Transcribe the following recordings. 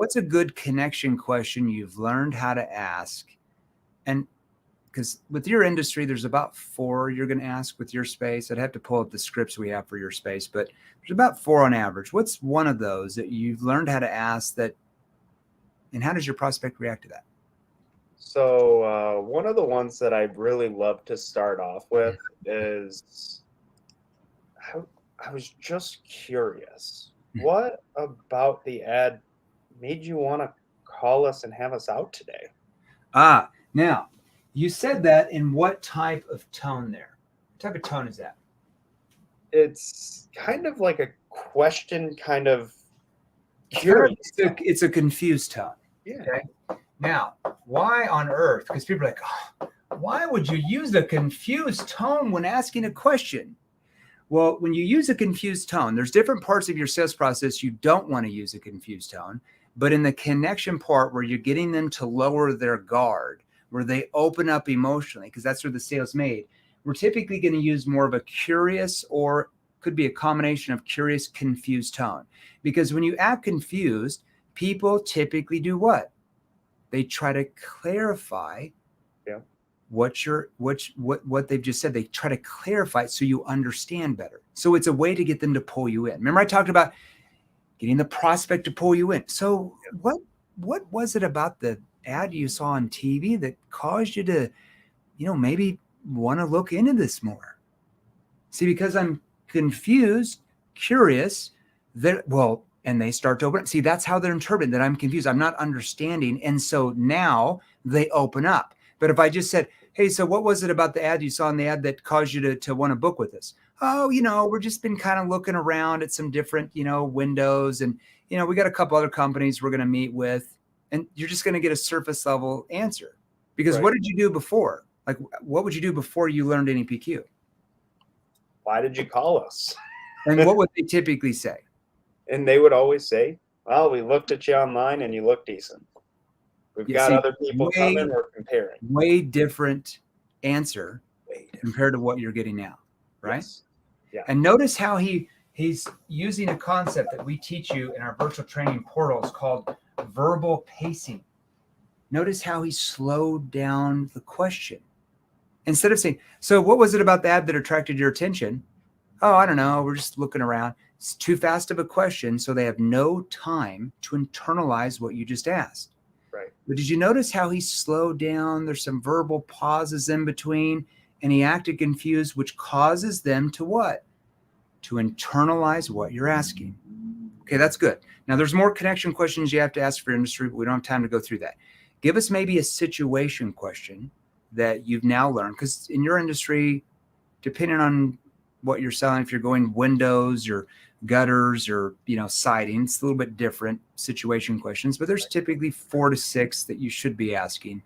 what's a good connection question you've learned how to ask? And because with your industry, there's about 4 you're going to ask with your space. I'd have to pull up the scripts we have for your space, but there's about 4 on average. What's one of those that you've learned how to ask that, and how does your prospect react to that? So one of the ones that I really love to start off with is I was just curious. What about the ad made you want to call us and have us out today? Now you said that in what type of tone there? What type of tone is that? It's kind of like a question, kind of curious. It's a confused tone. Yeah. Okay. Now, why on earth? Because people are like, oh, why would you use a confused tone when asking a question? Well, when you use a confused tone, there's different parts of your sales process you don't want to use a confused tone. But in the connection part where you're getting them to lower their guard, where they open up emotionally, because that's where the sale's made, we're typically going to use more of a curious, or could be a combination of curious, confused tone. Because when you act confused, people typically do what? They try to clarify what they've just said. They try to clarify it so you understand better. So it's a way to get them to pull you in. Remember, I talked about getting the prospect to pull you in. So what was it about the ad you saw on TV that caused you to, maybe want to look into this more? See, because I'm confused, curious, and they start to open up. See, that's how they're interpreting that I'm confused. I'm not understanding. And so now they open up. But if I just said, hey, so what was it about the ad you saw in the ad that caused you to want to book with us? Oh, we're just been kind of looking around at some different, windows. And, we got a couple other companies we're going to meet with. And you're just going to get a surface level answer. Because What did you do before? Like, what would you do before you learned any PQ? Why did you call us? And what would they typically say? And they would always say, well, we looked at you online and you look decent. We've got other people coming, we're comparing. Way different answer compared to what you're getting now, right? Yes. Yeah. And notice how he's using a concept that we teach you in our virtual training portals called verbal pacing. Notice how he slowed down the question. Instead of saying, so what was it about the ad that attracted your attention? Oh, I don't know. We're just looking around. It's too fast of a question, so they have no time to internalize what you just asked. Right. But did you notice how he slowed down? There's some verbal pauses in between, and he acted confused, which causes them to what? To internalize what you're asking. Okay, that's good. Now, there's more connection questions you have to ask for your industry, but we don't have time to go through that. Give us maybe a situation question that you've now learned, because in your industry, depending on what you're selling, if you're going windows or gutters or siding, it's a little bit different situation questions, but there's typically 4 to 6 that you should be asking.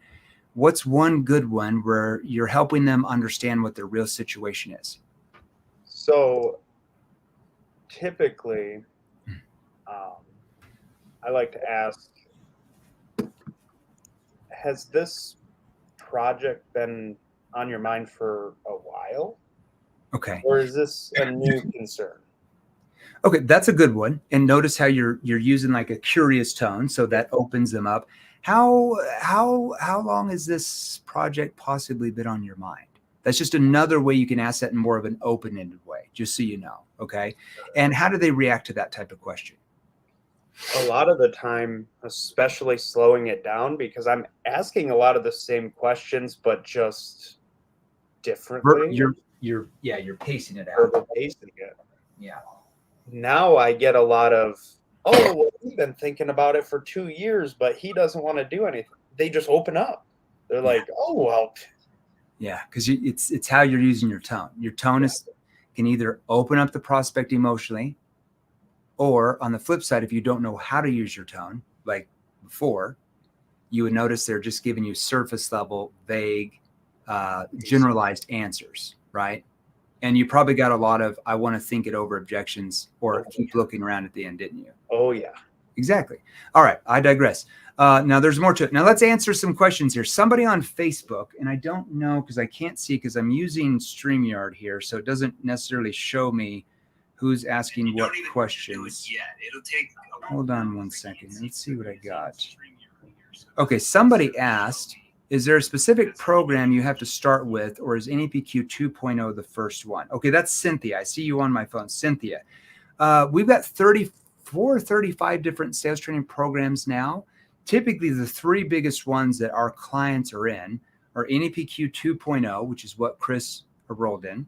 What's one good one where you're helping them understand what their real situation is? So typically, I like to ask, has this project been on your mind for a while? Okay. Or is this a new concern? Okay, that's a good one. And notice how you're using like a curious tone, so that opens them up. How long has this project possibly been on your mind? That's just another way you can ask that in more of an open-ended way, just so you know. Okay. And how do they react to that type of question? A lot of the time, especially slowing it down, because I'm asking a lot of the same questions, but just differently. You're pacing it out. Verbal pacing it. Yeah. Now I get a lot of, oh, well, we've been thinking about it for 2 years, but he doesn't want to do anything. They just open up. They're like, oh, well. Yeah, because it's how you're using your tone. Your tone can either open up the prospect emotionally, or on the flip side, if you don't know how to use your tone, like before, you would notice they're just giving you surface level, vague, generalized answers, right? And you probably got a lot of, I want to think it over objections, or keep looking around at the end, didn't you? Oh, yeah. Exactly. All right. I digress. Now there's more to it. Now let's answer some questions here. Somebody on Facebook, and I don't know because I can't see because I'm using StreamYard here, so it doesn't necessarily show me who's asking what questions. Hold on one second. Let's see what I got. Okay, somebody asked, is there a specific program you have to start with, or is NEPQ 2.0 the first one? Okay, that's Cynthia. I see you on my phone. Cynthia. We've got 34, 35 different sales training programs now. Typically, the three biggest ones that our clients are in are NEPQ 2.0, which is what Chris enrolled in,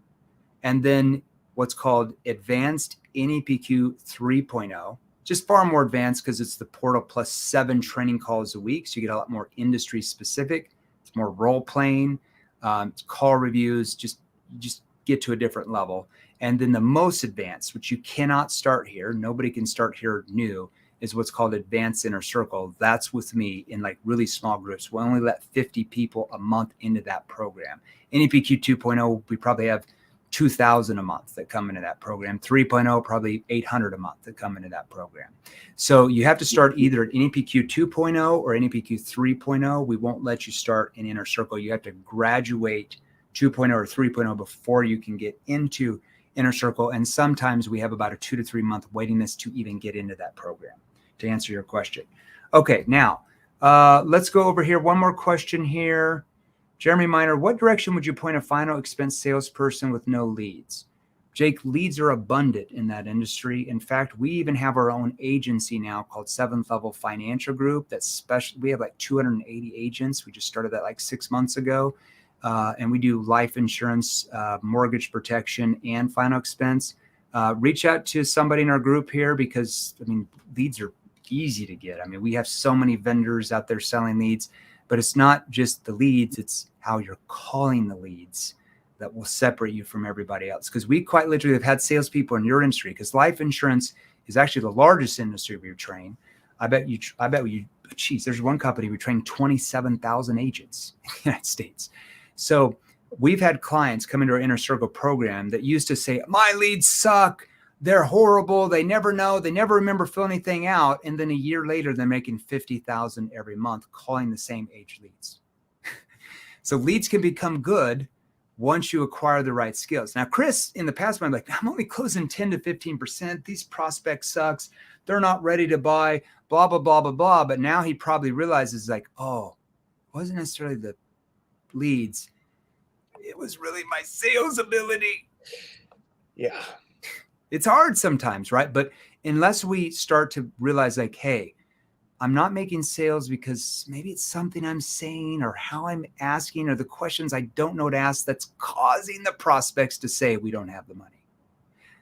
and then what's called Advanced NEPQ 3.0, just far more advanced because it's the portal plus 7 training calls a week. So you get a lot more industry specific. It's more role playing, it's call reviews, just get to a different level. And then the most advanced, which you cannot start here, nobody can start here new, is what's called Advanced Inner Circle. That's with me in like really small groups. We only let 50 people a month into that program. NEPQ 2.0, we probably have 2,000 a month that come into that program. 3.0, probably 800 a month that come into that program. So you have to start either at NEPQ 2.0 or NEPQ 3.0. We won't let you start in Inner Circle. You have to graduate 2.0 or 3.0 before you can get into Inner Circle. And sometimes we have about a 2 to 3 month waiting list to even get into that program, to answer your question. Okay, now let's go over here. One more question here. Jeremy Miner, what direction would you point a final expense salesperson with no leads? Jake, leads are abundant in that industry. In fact, we even have our own agency now called Seventh Level Financial Group. That's special. We have like 280 agents. We just started that like 6 months ago. And we do life insurance, mortgage protection, and final expense. Reach out to somebody in our group here because, I mean, leads are easy to get. I mean, we have so many vendors out there selling leads, but it's not just the leads, it's how you're calling the leads that will separate you from everybody else. Because we quite literally have had salespeople in your industry, because life insurance is actually the largest industry we train. I bet you, geez, there's one company we train 27,000 agents in the United States. So we've had clients come into our Inner Circle program that used to say, my leads suck. They're horrible. They never know. They never remember filling anything out. And then a year later, they're making 50,000 every month calling the same age leads. So leads can become good once you acquire the right skills. Now, Chris, in the past, I'm like, I'm only closing 10 to 15%. These prospects sucks. They're not ready to buy, blah, blah, blah, blah, blah. But now he probably realizes like, oh, it wasn't necessarily the leads. It was really my sales ability. Yeah. It's hard sometimes, right? But unless we start to realize like, hey, I'm not making sales because maybe it's something I'm saying or how I'm asking or the questions I don't know to ask that's causing the prospects to say we don't have the money.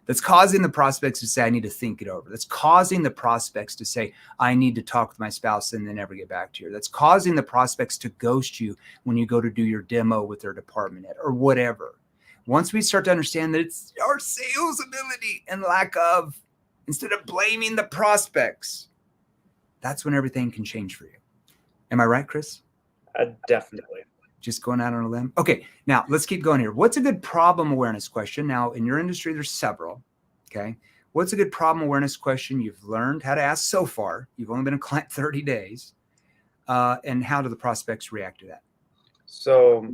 That's causing the prospects to say I need to think it over. That's causing the prospects to say I need to talk with my spouse and then never get back to you. That's causing the prospects to ghost you when you go to do your demo with their department head or whatever. Once we start to understand that it's our sales ability and lack of, instead of blaming the prospects, that's when everything can change for you. Am I right, Chris? Definitely. Just going out on a limb. Okay, now let's keep going here. What's a good problem awareness question? Now, in your industry, there's several. Okay, what's a good problem awareness question you've learned how to ask so far? You've only been a client 30 days. And how do the prospects react to that? So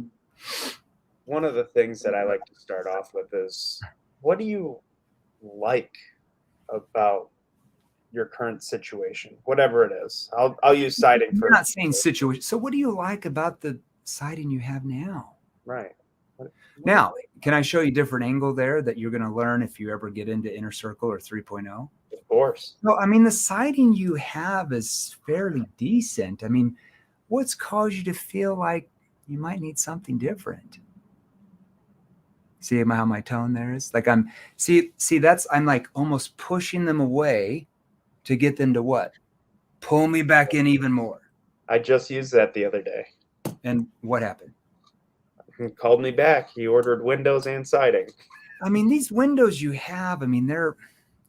one of the things that I like to start off with is, what do you like about your current situation, whatever it is? I'll use siding for. You're not saying situation. So what do you like about the siding you have now? Right. Now, can I show you a different angle there that you're going to learn if you ever get into Inner Circle or 3.0? Of course. No, I mean, the siding you have is fairly decent. I mean, what's caused you to feel like you might need something different? See how my tone there is? Like I'm like almost pushing them away to get them to what? Pull me back in even more. I just used that the other day. And what happened? He called me back. He ordered windows and siding. I mean, these windows you have, I mean, they're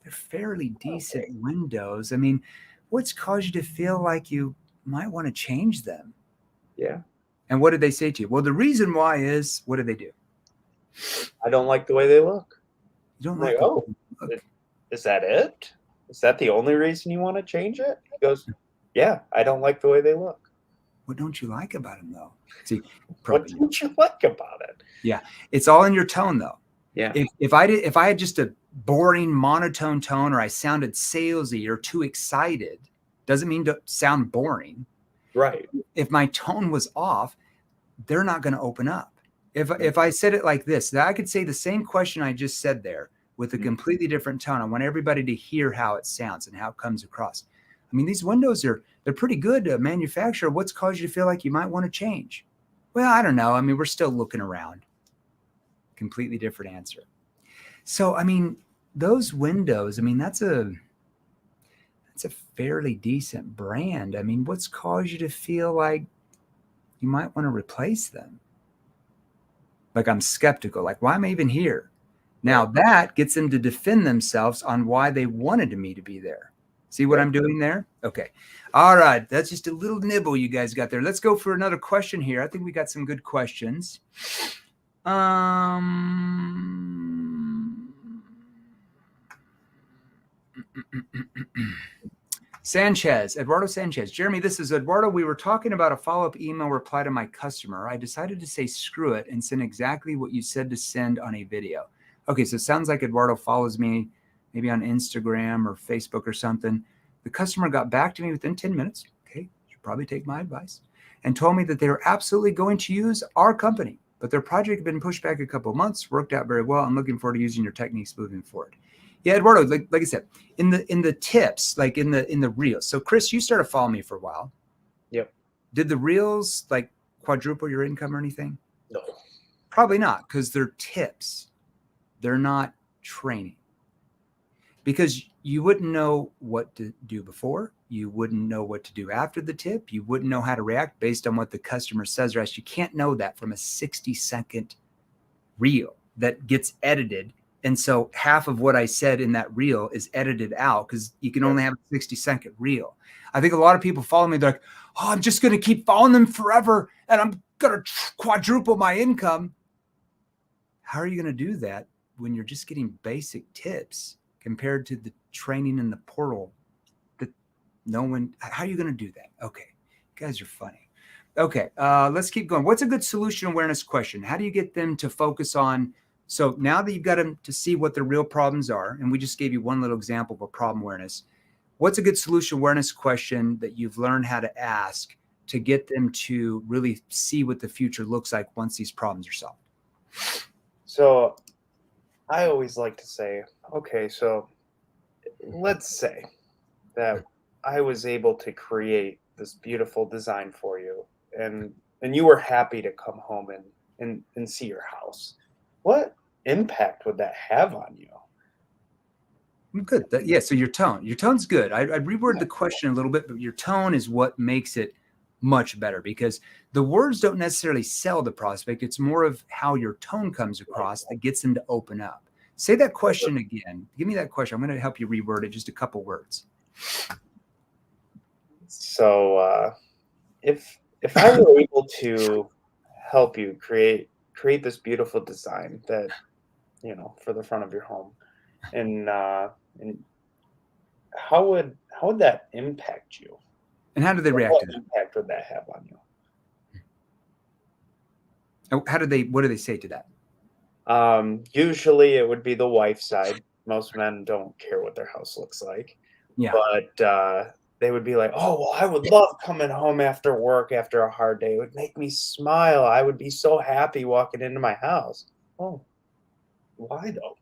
fairly decent windows. I mean, what's caused you to feel like you might want to change them? Yeah. And what did they say to you? Well, the reason why is, what did they do? I don't like the way they look. You don't like, look. Is that it? Is that the only reason you want to change it? He goes, yeah, I don't like the way they look. What don't you like about them, though? See, what don't you like about it? Yeah, it's all in your tone, though. Yeah. If I had just a boring monotone tone, or I sounded salesy or too excited, doesn't mean to sound boring. Right. If my tone was off, they're not going to open up. If I said it like this, that I could say the same question I just said there with a completely different tone. I want everybody to hear how it sounds and how it comes across. I mean, these windows they're pretty good to manufacture. What's caused you to feel like you might want to change? Well, I don't know. I mean, we're still looking around. Completely different answer. So, I mean, those windows, I mean, that's a fairly decent brand. I mean, what's caused you to feel like you might want to replace them? Like, I'm skeptical. Like, why am I even here? Now that gets them to defend themselves on why they wanted me to be there. See what I'm doing there? Okay. All right. That's just a little nibble you guys got there. Let's go for another question here. I think we got some good questions. Sanchez, Eduardo Sanchez. Jeremy, this is Eduardo. We were talking about a follow-up email reply to my customer. I decided to say screw it and send exactly what you said to send on a video. Okay, so it sounds like Eduardo follows me maybe on Instagram or Facebook or something. The customer got back to me within 10 minutes. Okay, should probably take my advice. And told me that they were absolutely going to use our company, but their project had been pushed back a couple of months, worked out very well. I'm looking forward to using your techniques moving forward. Yeah, Eduardo, like I said, in the tips, like in the reels. So Chris, you started following me for a while. Yep. Did the reels like quadruple your income or anything? No. Probably not, because they're tips. They're not training. Because you wouldn't know what to do before. You wouldn't know what to do after the tip. You wouldn't know how to react based on what the customer says or asks. You can't know that from a 60-second reel that gets edited. And so half of what I said in that reel is edited out because you can only have a 60-second reel. I think a lot of people follow me. They're like, oh, I'm just going to keep following them forever and I'm going to quadruple my income. How are you going to do that when you're just getting basic tips compared to the training in the portal that no one, how are you going to do that? Okay. You guys are funny. Okay. Let's keep going. What's a good solution awareness question? How do you get them to focus on? So now that you've got them to see what the real problems are, and we just gave you one little example of a problem awareness, what's a good solution awareness question that you've learned how to ask to get them to really see what the future looks like once these problems are solved? So I always like to say, okay, so let's say that I was able to create this beautiful design for you and you were happy to come home and see your house. What impact would that have on you? Good. Yeah. So your tone's good. I reword the question a little bit, but your tone is what makes it much better because the words don't necessarily sell the prospect. It's more of how your tone comes across that gets them to open up. Say that question again. Give me that question. I'm going to help you reword it. Just a couple words. So if I were able to help you create this beautiful design that, you know, for the front of your home, and how would that impact you? And how do they react to that? What impact would that have on you? What do they say to that? Usually it would be the wife's side. Most men don't care what their house looks like. Yeah. But they would be like, oh, well, I would love coming home after work after a hard day. It would make me smile. I would be so happy walking into my house. Oh, why though?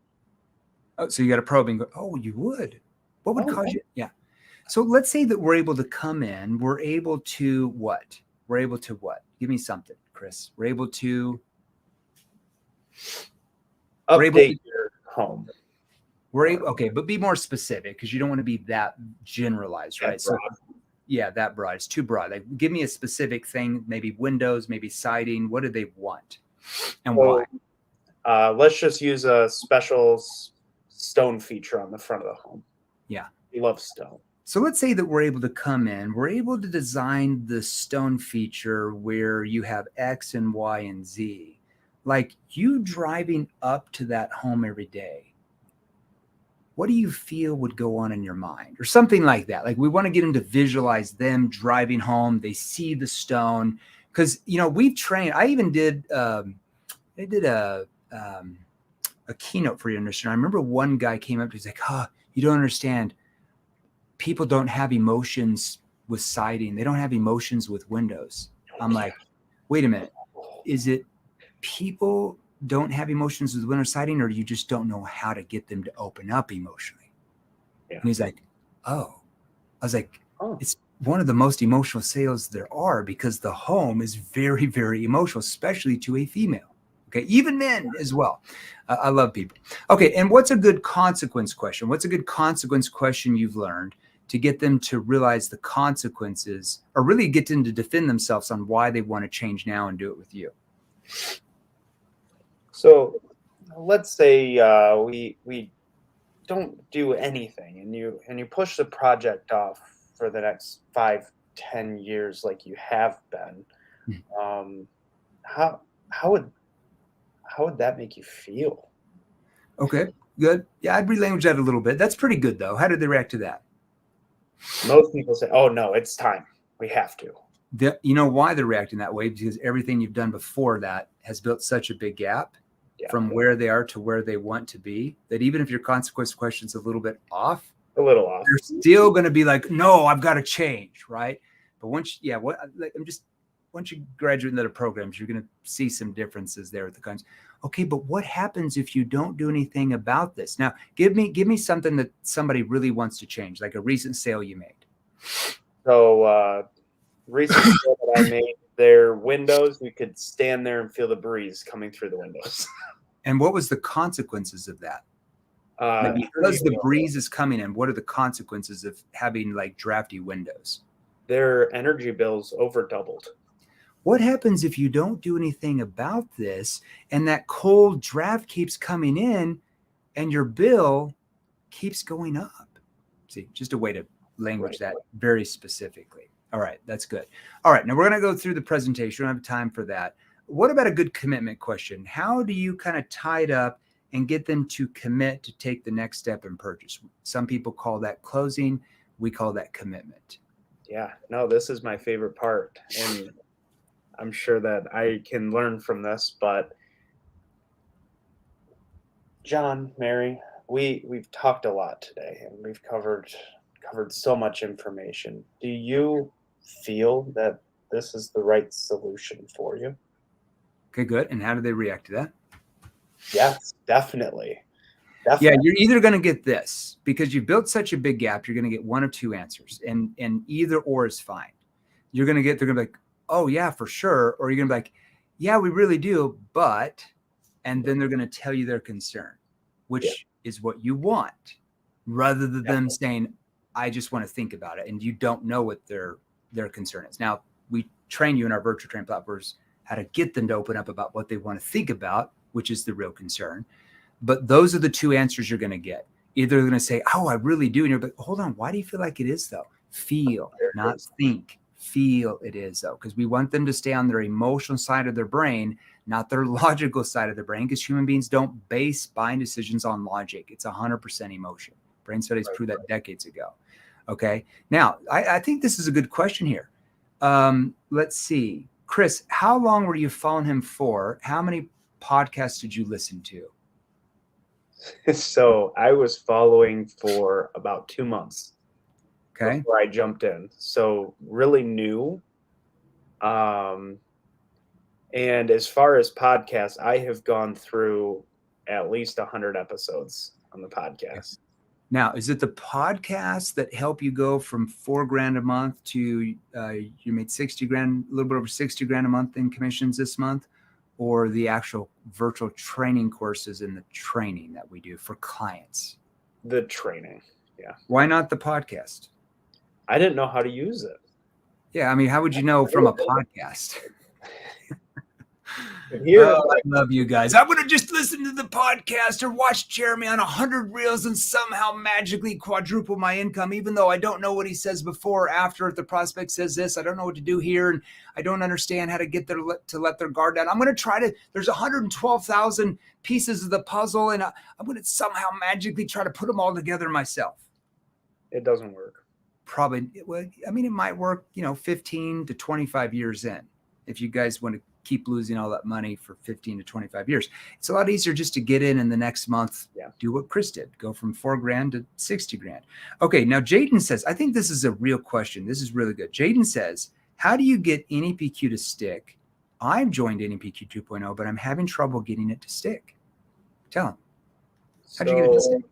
Oh, so you got to probe and go, oh, you would. What would cause yeah. you? Yeah. So let's say that we're able to come in. We're able to what? We're able to what? Give me something, Chris. We're able to update your home. We're able, okay, but be more specific because you don't want to be that generalized, right? So, yeah, that broad. It's too broad. Like, give me a specific thing, maybe windows, maybe siding. What do they want, and why? Let's just use a special stone feature on the front of the home. Yeah, we love stone. So let's say that we're able to come in. We're able to design the stone feature where you have X and Y and Z. Like you driving up to that home every day. What do you feel would go on in your mind or something like that? Like we want to get them to visualize them driving home. They see the stone because, you know, we've trained. I even did, a keynote for you to understand. I remember one guy came up to me, he's like, you don't understand. People don't have emotions with siding. They don't have emotions with windows. I'm like, wait a minute. Is it people don't have emotions with window siding, or you just don't know how to get them to open up emotionally? Yeah. And he's like, oh. I was like, it's one of the most emotional sales there are, because the home is very, very emotional, especially to a female. Okay, even men as well. I love people. Okay, and what's a good consequence question? What's a good consequence question you've learned to get them to realize the consequences, or really get them to defend themselves on why they want to change now and do it with you? So let's say we don't do anything, and you push the project off for the next 5-10 years like you have been. How would that make you feel? Okay, good. Yeah, I'd relanguage that a little bit. That's pretty good, though. How did they react to that? Most people say, oh no, it's time, we have to. You know why they're reacting that way? Because everything you've done before that has built such a big gap from where they are to where they want to be, that even if your consequence question's a little off, they're still going to be like, no, I've got to change, right? But once you graduate into the programs, you're going to see some differences there with the kinds. Okay, but what happens if you don't do anything about this? Now, give me something that somebody really wants to change, like a recent sale you made. So, recent sale that I made, their windows, you could stand there and feel the breeze coming through the windows. And what was the consequences of that? Because the breeze is coming in, what are the consequences of having like drafty windows? Their energy bills over doubled. What happens if you don't do anything about this and that cold draft keeps coming in and your bill keeps going up? See, just a way to language that very specifically. All right, that's good. All right, now we're going to go through the presentation. We don't have time for that. What about a good commitment question? How do you kind of tie it up and get them to commit to take the next step and purchase? Some people call that closing. We call that commitment. Yeah, no, this is my favorite part. And I'm sure that I can learn from this, but John, Mary, we've talked a lot today, and we've covered so much information. Do you feel that this is the right solution for you? Okay, good. And how do they react to that? Yes, definitely. Yeah, you're either going to get this, because you've built such a big gap, you're going to get one of two answers, and either or is fine. They're going to be like, oh yeah, for sure. Or you're going to be like, yeah, we really do, but, and then they're going to tell you their concern, which is what you want, rather than them saying, I just want to think about it. And you don't know what their concern is. Now, we train you in our virtual training platforms how to get them to open up about what they want to think about, which is the real concern. But those are the two answers you're going to get. Either they're going to say, oh, I really do. And you're like, hold on, why do you feel like it is though? Feel, not think. Feel it is though. Because we want them to stay on their emotional side of their brain, not their logical side of their brain, because human beings don't base buying decisions on logic. It's 100% emotion. Brain studies proved that decades ago. Okay. Now, I think this is a good question here. Let's see. Chris, how long were you following him for? How many podcasts did you listen to? So I was following for about 2 months. Okay. Before I jumped in. So really new. And as far as podcasts, I have gone through at least 100 episodes on the podcast. Now, is it the podcasts that help you go from $4,000 a month to you made $60,000, a little bit over $60,000 a month in commissions this month, or the actual virtual training courses and the training that we do for clients? The training, yeah. Why not the podcast? I didn't know how to use it. Yeah, I mean, how would you know from a podcast? I love you guys. I would have just listened to the podcast or watched Jeremy on 100 reels and somehow magically quadruple my income, even though I don't know what he says before or after. If the prospect says this, I don't know what to do here, and I don't understand how to get there to let their guard down. I'm going to try to. There's 112,000 pieces of the puzzle, and I'm going to somehow magically try to put them all together myself. It doesn't work. Probably. Well, I mean, it might work, 15 to 25 years in, if you guys want to keep losing all that money for 15 to 25 years. It's a lot easier just to get in the next month, do what Chris did, go from $4,000 to 60 grand. Okay. Now Jaden says, I think this is a real question. This is really good. Jaden says, how do you get NEPQ to stick? I've joined NEPQ 2.0, but I'm having trouble getting it to stick. Tell him. How'd you get it to stick?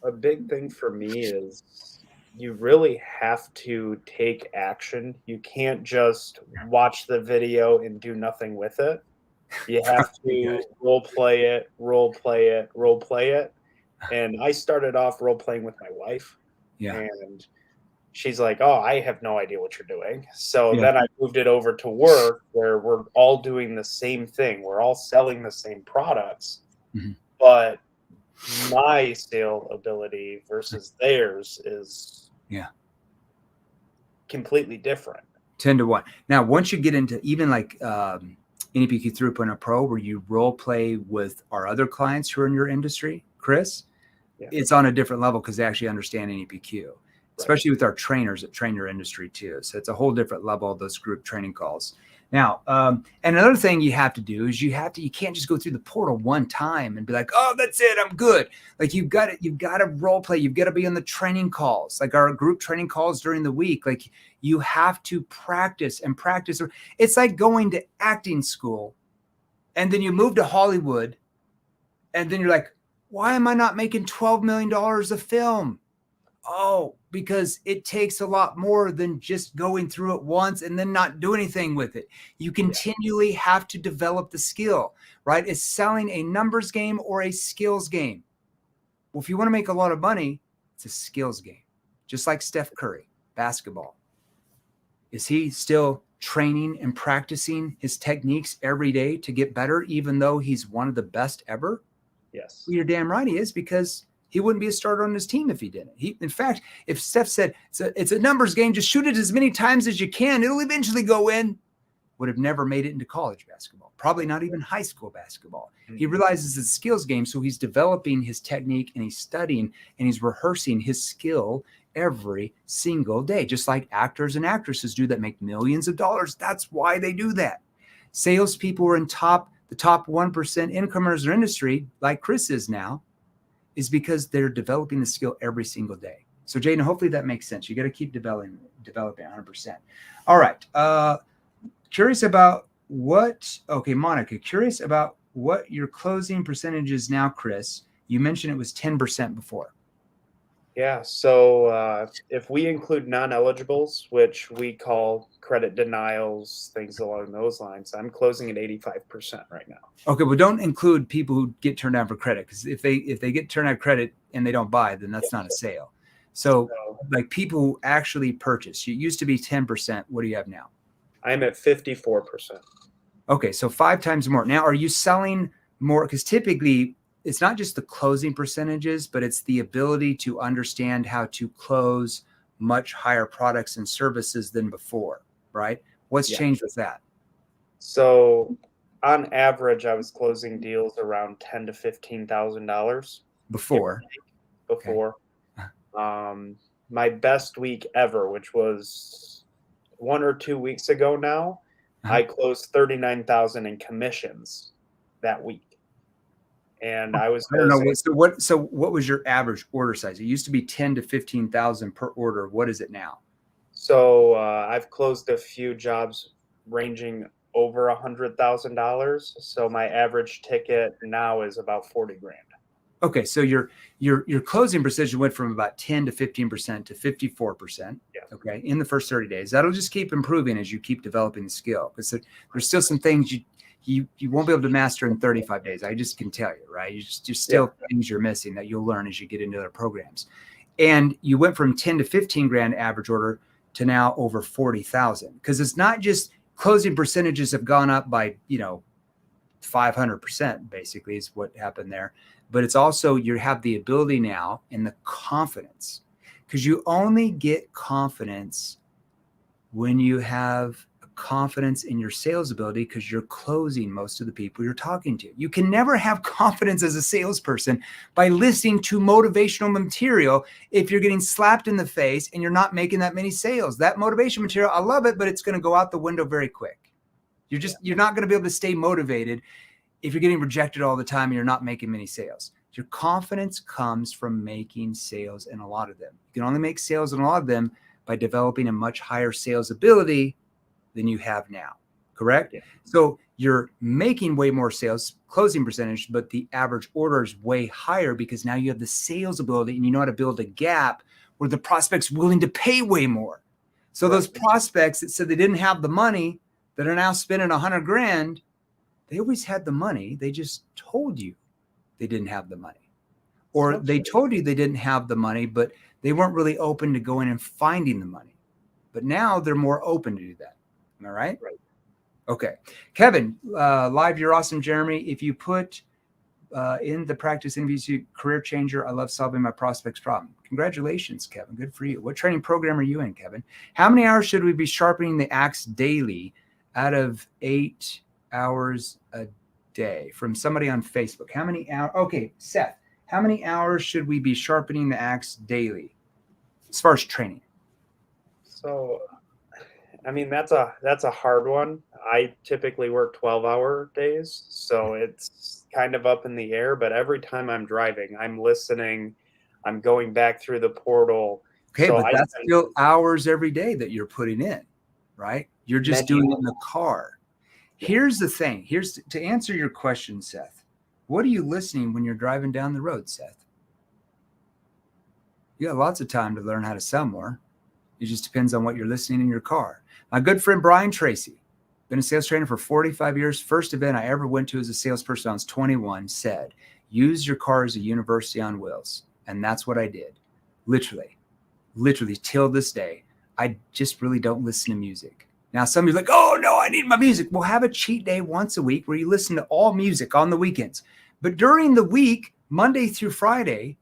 A big thing for me is you really have to take action. You can't just watch the video and do nothing with it. You have to role play it. And I started off role playing with my wife. Yeah. And she's like, oh, I have no idea what you're doing. So then I moved it over to work where we're all doing the same thing. We're all selling the same products. Mm-hmm. But my sale ability versus theirs is completely different. 10 to 1. Now, once you get into even like NEPQ 3.0 Pro, where you role play with our other clients who are in your industry, Chris, it's on a different level because they actually understand NEPQ, especially with our trainers that train your industry too. So it's a whole different level of those group training calls. Now, and another thing you have to do is you can't just go through the portal one time and be like, oh, that's it, I'm good. Like you've got to role play. You've got to be on the training calls, like our group training calls during the week. Like you have to practice and practice. It's like going to acting school and then you move to Hollywood and then you're like, why am I not making $12 million a film? Oh, because it takes a lot more than just going through it once and then not do anything with it. You continually have to develop the skill, right? Is selling a numbers game or a skills game? Well, if you want to make a lot of money, it's a skills game. Just like Steph Curry, basketball. Is he still training and practicing his techniques every day to get better, even though he's one of the best ever? Yes. Well, you're damn right he is, because he wouldn't be a starter on his team if he didn't. In fact, if Steph said it's a numbers game, just shoot it as many times as you can, it'll eventually go in, would have never made it into college basketball, probably not even high school basketball. Mm-hmm. He realizes it's a skills game, so he's developing his technique and he's studying and he's rehearsing his skill every single day, just like actors and actresses do that make millions of dollars. That's why they do that. Salespeople are in the top 1% income earners in our industry, like Chris is now, is because they're developing the skill every single day. So Jaden, hopefully that makes sense. You got to keep developing 100%. All right. Curious about Monica, curious about what your closing percentage is now, Chris. You mentioned it was 10% before. Yeah. So if we include non-eligibles, which we call credit denials, things along those lines, I'm closing at 85% right now. Okay. Well, don't include people who get turned down for credit, because if they get turned down credit and they don't buy, then that's not a sale. So like people who actually purchase, it used to be 10%. What do you have now? I'm at 54%. Okay. So 5 times more. Now, are you selling more? Because typically it's not just the closing percentages, but it's the ability to understand how to close much higher products and services than before, right? What's changed with that? So on average, I was closing deals around $10,000 to $15,000 before. Okay. My best week ever, which was 1 or 2 weeks ago now, I closed $39,000 in commissions that week. And I was, I don't know. So what was your average order size? It used to be 10 to 15,000 per order. What is it now? So I've closed a few jobs ranging over $100,000. So my average ticket now is about 40 grand. Okay. So your closing precision went from about 10 to 15% to 54%. Yeah. Okay. In the first 30 days, that'll just keep improving as you keep developing the skill, because there's still some things you won't be able to master in 35 days. I just can tell you, right? There's still things you're missing that you'll learn as you get into other programs. And you went from 10 to 15 grand average order to now over 40,000, because it's not just closing percentages have gone up by, 500% basically is what happened there. But it's also, you have the ability now and the confidence, because you only get confidence when you have confidence in your sales ability, because you're closing most of the people you're talking to. You can never have confidence as a salesperson by listening to motivational material if you're getting slapped in the face and you're not making that many sales. That motivation material, I love it, but it's going to go out the window very quick. You're not going to be able to stay motivated if you're getting rejected all the time and you're not making many sales. Your confidence comes from making sales in a lot of them. You can only make sales in a lot of them by developing a much higher sales ability than you have now. Correct? Yeah. So you're making way more sales, closing percentage, but the average order is way higher because now you have the sales ability and you know how to build a gap where the prospect's willing to pay way more. So those prospects that said they didn't have the money that are now spending $100,000, they always had the money. They just told you they didn't have the money. Or they told you they didn't have the money, but they weren't really open to going and finding the money. But now they're more open to do that. Am I right? Right. Okay. Kevin, live, you're awesome, Jeremy. If you put in the practice interviews, career changer, I love solving my prospects' problem. Congratulations, Kevin. Good for you. What training program are you in, Kevin? How many hours should we be sharpening the axe daily out of 8 hours a day? From somebody on Facebook. How many hours? Okay, Seth, how many hours should we be sharpening the axe daily as far as training? So, I mean, that's a hard one. I typically work 12-hour days, so it's kind of up in the air, but every time I'm driving, I'm listening, I'm going back through the portal. Okay, so but that's still hours every day that you're putting in, right? You're just doing it in the car. Here's the thing. Here's to answer your question, Seth. What are you listening when you're driving down the road, Seth? You got lots of time to learn how to sell more. It just depends on what you're listening in your car. My good friend Brian Tracy, been a sales trainer for 45 years. First event I ever went to as a salesperson, I was 21, said, use your car as a university on wheels. And that's what I did. Literally till this day, I just really don't listen to music. Now, some of you are like, oh no, I need my music. Well, have a cheat day once a week where you listen to all music on the weekends. But during the week, Monday through Friday,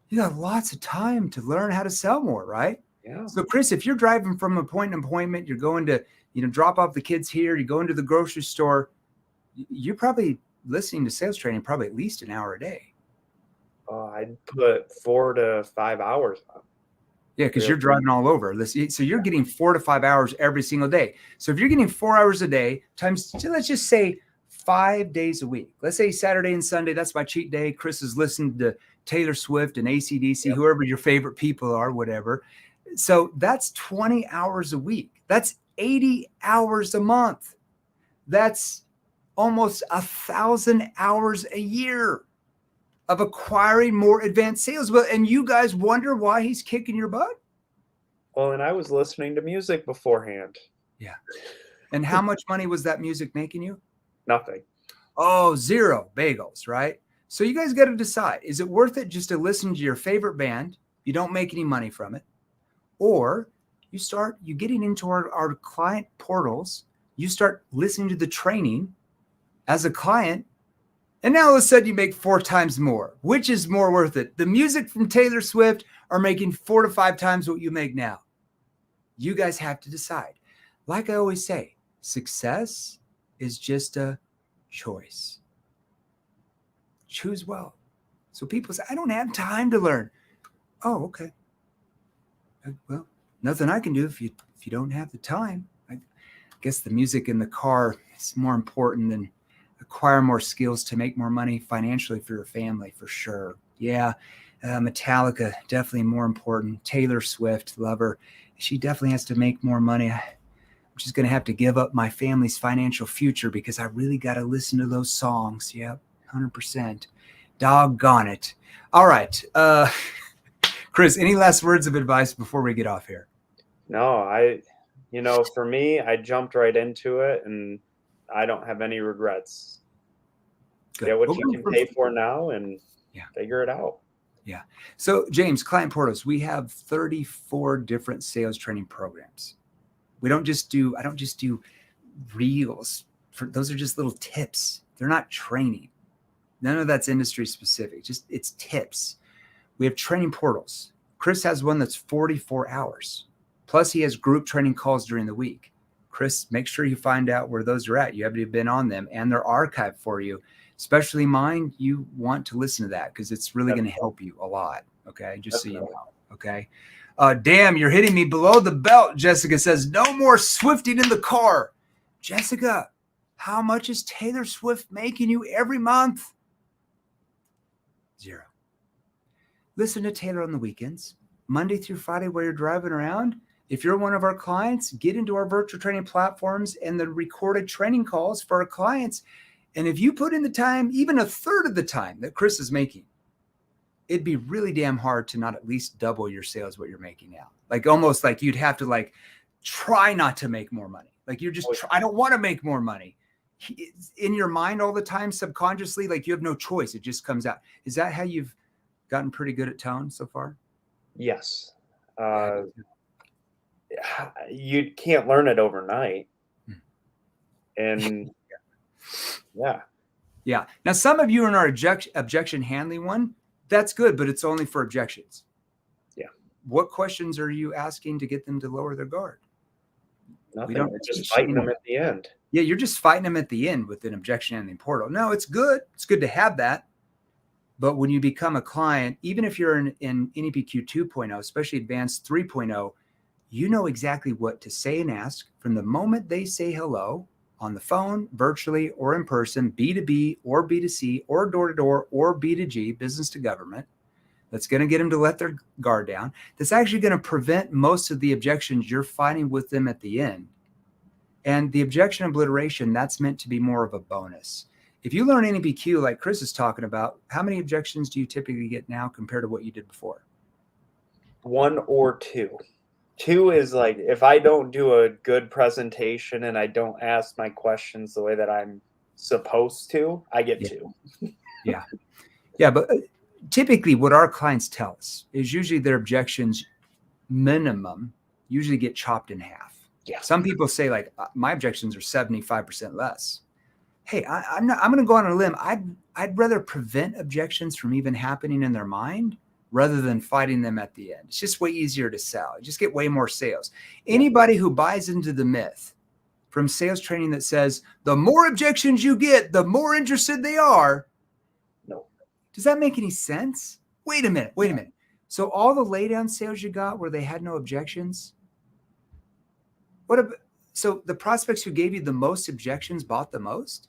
you got lots of time to learn how to sell more, right? Yeah. So Chris, if you're driving from appointment to appointment, you're going to, drop off the kids here, you go into the grocery store, you're probably listening to sales training probably at least an hour a day. I'd put 4 to 5 hours on. Yeah, because you're driving all over. So you're getting 4 to 5 hours every single day. So if you're getting 4 hours a day times, let's just say 5 days a week. Let's say Saturday and Sunday, that's my cheat day. Chris is listening to Taylor Swift and AC/DC, whoever your favorite people are, whatever. So that's 20 hours a week. That's 80 hours a month. That's almost 1,000 hours a year of acquiring more advanced sales. And you guys wonder why he's kicking your butt? Well, and I was listening to music beforehand. Yeah. And how much money was that music making you? Nothing. Oh, zero bagels, right? So you guys got to decide, is it worth it just to listen to your favorite band? You don't make any money from it. Or you getting into our client portals, you start listening to the training as a client, and now all of a sudden you make 4 times more. Which is more worth it? The music from Taylor Swift are making 4 to 5 times what you make now. You guys have to decide. Like I always say, success is just a choice. Choose well. So people say, I don't have time to learn. Oh, okay. Well, nothing I can do if you don't have the time. I guess the music in the car is more important than acquire more skills to make more money financially for your family, for sure. Yeah, Metallica, definitely more important. Taylor Swift, love her. She definitely has to make more money. I'm just going to have to give up my family's financial future because I really got to listen to those songs. Yep, 100%. Doggone it. All right. Chris, any last words of advice before we get off here? No, for me, I jumped right into it and I don't have any regrets. Good. Get what you can pay for now and figure it out. Yeah. So James, Client Portals, we have 34 different sales training programs. I don't just do reels. Those are just little tips. They're not training. None of that's industry specific. It's tips. We have training portals. Chris has one that's 44 hours. Plus he has group training calls during the week. Chris, make sure you find out where those are at. You haven't been on them and they're archived for you. Especially mine, you want to listen to that because it's really going to help you a lot. Okay. Just so you know. Okay. Damn, you're hitting me below the belt. Jessica says, no more Swifting in the car. Jessica, how much is Taylor Swift making you every month? 0. Listen to Taylor on the weekends, Monday through Friday while you're driving around. If you're one of our clients, get into our virtual training platforms and the recorded training calls for our clients. And if you put in the time, even a third of the time that Chris is making, it'd be really damn hard to not at least double your sales, what you're making now. Like almost like you'd have to like try not to make more money. Like you're just, I don't want to make more money. In your mind all the time, subconsciously, like you have no choice. It just comes out. Is that how you've gotten pretty good at tone so far? Yes. You can't learn it overnight. And yeah. Now, some of you are in our objection handling one. That's good, but it's only for objections. Yeah. What questions are you asking to get them to lower their guard? Nothing. We're just fighting them at the end. Yeah, you're just fighting them at the end with an objection handling portal. No, it's good. It's good to have that. But when you become a client, even if you're in NEPQ 2.0, especially advanced 3.0, you know exactly what to say and ask from the moment they say hello on the phone, virtually, or in person, B2B or B2C or door-to-door or B2G, business to government. That's going to get them to let their guard down. That's actually going to prevent most of the objections you're fighting with them at the end. And the objection obliteration, that's meant to be more of a bonus. If you learn NEPQ like Chris is talking about, how many objections do you typically get now compared to what you did before? 1 or 2. 2 is like, if I don't do a good presentation and I don't ask my questions the way that I'm supposed to, I get 2. Yeah, but typically what our clients tell us is usually their objections minimum usually get chopped in half. Yeah. Some people say like my objections are 75% less. Hey, I'm going to go on a limb. I'd rather prevent objections from even happening in their mind rather than fighting them at the end. It's just way easier to sell. You just get way more sales. Anybody who buys into the myth from sales training that says the more objections you get, the more interested they are. No. Does that make any sense? Wait a minute. So all the laydown sales you got where they had no objections, so the prospects who gave you the most objections bought the most?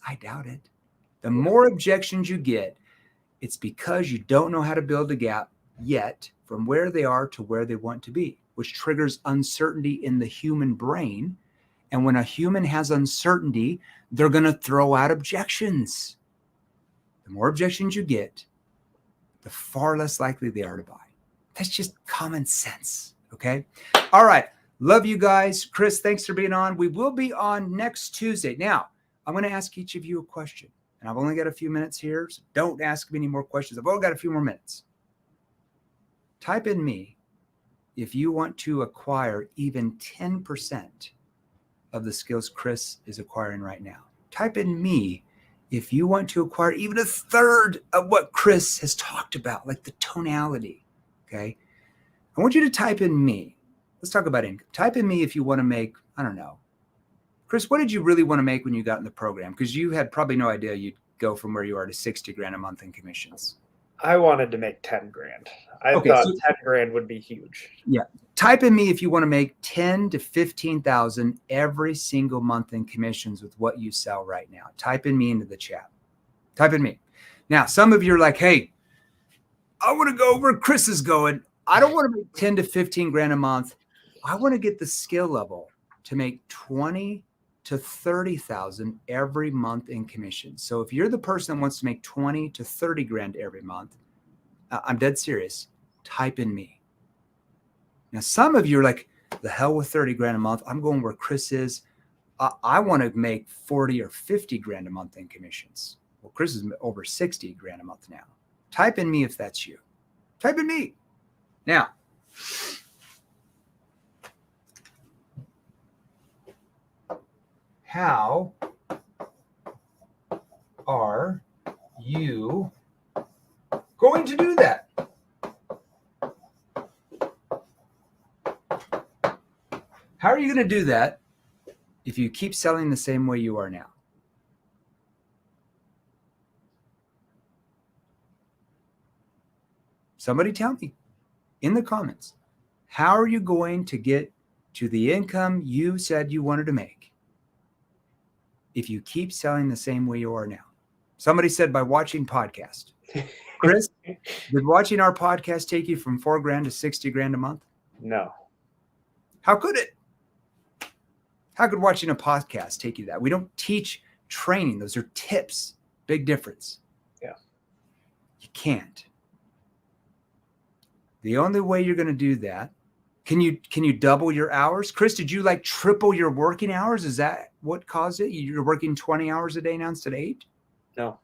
I doubt it. The more objections you get, it's because you don't know how to build a gap yet from where they are to where they want to be, which triggers uncertainty in the human brain. And when a human has uncertainty, they're going to throw out objections. The more objections you get, the far less likely they are to buy. That's just common sense. Okay. All right. Love you guys. Chris, thanks for being on. We will be on next Tuesday. Now, I'm going to ask each of you a question. And I've only got a few minutes here, so don't ask me any more questions. I've only got a few more minutes. Type in me if you want to acquire even 10% of the skills Chris is acquiring right now. Type in me if you want to acquire even a third of what Chris has talked about, like the tonality, okay? I want you to type in me. Let's talk about income. Type in me if you want to make, I don't know. Chris, what did you really want to make when you got in the program? Because you had probably no idea you'd go from where you are to 60 grand a month in commissions. I wanted to make 10 grand. I thought 10 grand would be huge. Yeah. Type in me if you want to make 10 to 15,000 every single month in commissions with what you sell right now. Type in me into the chat. Type in me. Now, some of you are like, hey, I want to go where Chris is going. I don't want to make 10 to 15 grand a month. I want to get the skill level to make 20 to 30,000 every month in commissions. So if you're the person that wants to make 20 to 30 grand every month, I'm dead serious. Type in me. Now, some of you are like, the hell with 30 grand a month. I'm going where Chris is. I want to make 40 or 50 grand a month in commissions. Well, Chris is over 60 grand a month now. Type in me if that's you. Type in me. Now, how are you going to do that? How are you going to do that if you keep selling the same way you are now? Somebody tell me in the comments, how are you going to get to the income you said you wanted to make if you keep selling the same way you are now. Somebody said by watching podcast. Chris, did watching our podcast take you from $4,000 to $60,000 a month? No. How could it? How could watching a podcast take you that? We don't teach training. Those are tips. Big difference. Yeah. You can't. The only way you're going to do that, can you double your hours? Chris, did you like triple your working hours? Is that what caused it? You're working 20 hours a day now instead of 8? No.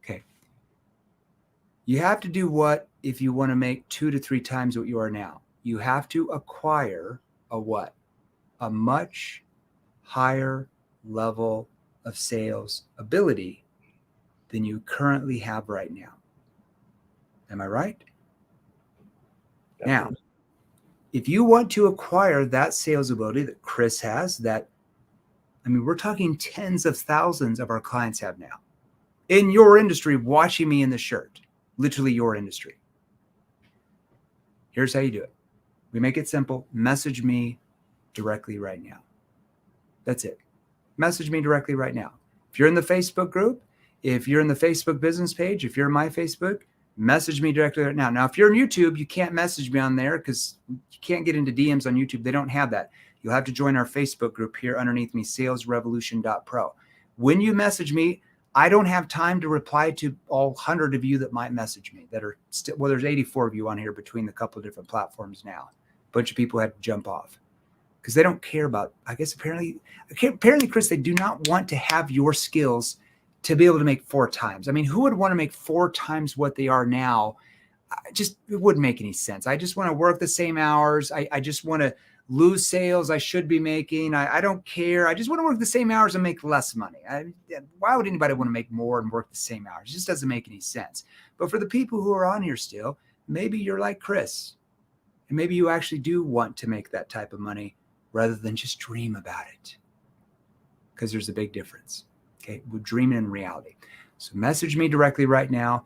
Okay. You have to do what if you want to make 2 to 3 times what you are now? You have to acquire a what? A much higher level of sales ability than you currently have right now. Am I right? Definitely. Now, if you want to acquire that sales ability that Chris has, we're talking tens of thousands of our clients have now in your industry watching me in the shirt, literally your industry. Here's how you do it. We make it simple. Message me directly right now. That's it. Message me directly right now. If you're in the Facebook group, if you're in the Facebook business page, if you're in my Facebook, message me directly right now. Now, if you're on YouTube, you can't message me on there because you can't get into DMs on YouTube. They don't have that. You'll have to join our Facebook group here underneath me, salesrevolution.pro. When you message me, I don't have time to reply to all 100 of you that might message me that are still, well, there's 84 of you on here between the couple of different platforms now. A bunch of people had to jump off because they don't care about, I guess, apparently, Chris, they do not want to have your skills to be able to make 4 times. I mean, who would want to make 4 times what they are now? It wouldn't make any sense. I just want to work the same hours. I just want to lose sales I should be making. I don't care. I just want to work the same hours and make less money. Why would anybody want to make more and work the same hours? It just doesn't make any sense. But for the people who are on here still, maybe you're like Chris, and maybe you actually do want to make that type of money rather than just dream about it, because there's a big difference. Okay, we're dreaming in reality. So message me directly right now,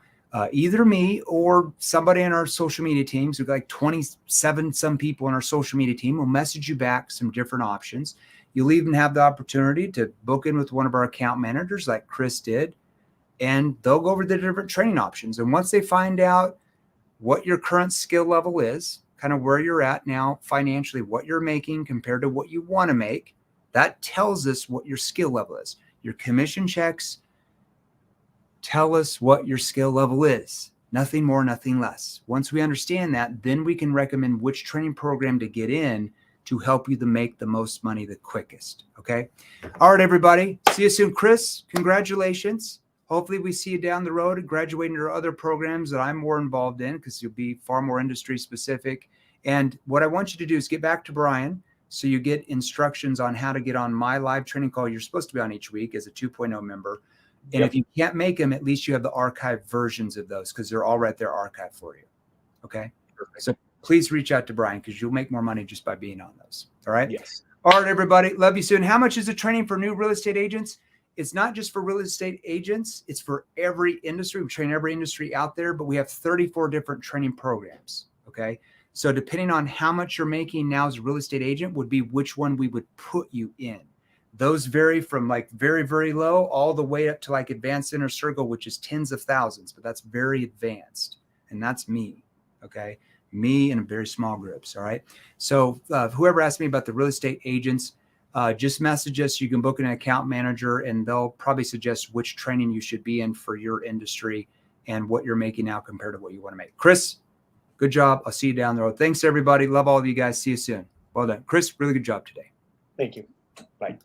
either me or somebody in our social media teams. We've got like 27 some people in our social media team will message you back some different options. You'll even have the opportunity to book in with one of our account managers like Chris did, and they'll go over the different training options. And once they find out what your current skill level is, kind of where you're at now financially, what you're making compared to what you want to make, that tells us what your skill level is. Your commission checks tell us what your skill level is. Nothing more, nothing less. Once we understand that, then we can recommend which training program to get in to help you to make the most money the quickest. Okay. All right, everybody. See you soon. Chris, congratulations. Hopefully we see you down the road and graduating to other programs that I'm more involved in, because you'll be far more industry specific. And what I want you to do is get back to Brian, so you get instructions on how to get on my live training call you're supposed to be on each week as a 2.0 member. And if you can't make them, at least you have the archived versions of those, because they're all right there archived for you. Okay. Perfect. So please reach out to Brian, because you'll make more money just by being on those. All right. Yes. All right, everybody. Love you soon. How much is the training for new real estate agents? It's not just for real estate agents. It's for every industry. We train every industry out there, but we have 34 different training programs. Okay. So depending on how much you're making now as a real estate agent would be which one we would put you in. Those vary from like very, very low all the way up to like advanced inner circle, which is tens of thousands, but that's very advanced. And that's me. Okay. Me in very small groups. All right. So whoever asked me about the real estate agents, just message us. You can book an account manager and they'll probably suggest which training you should be in for your industry and what you're making now compared to what you want to make. Chris, good job. I'll see you down the road. Thanks, everybody. Love all of you guys. See you soon. Well done. Chris, really good job today. Thank you. Bye.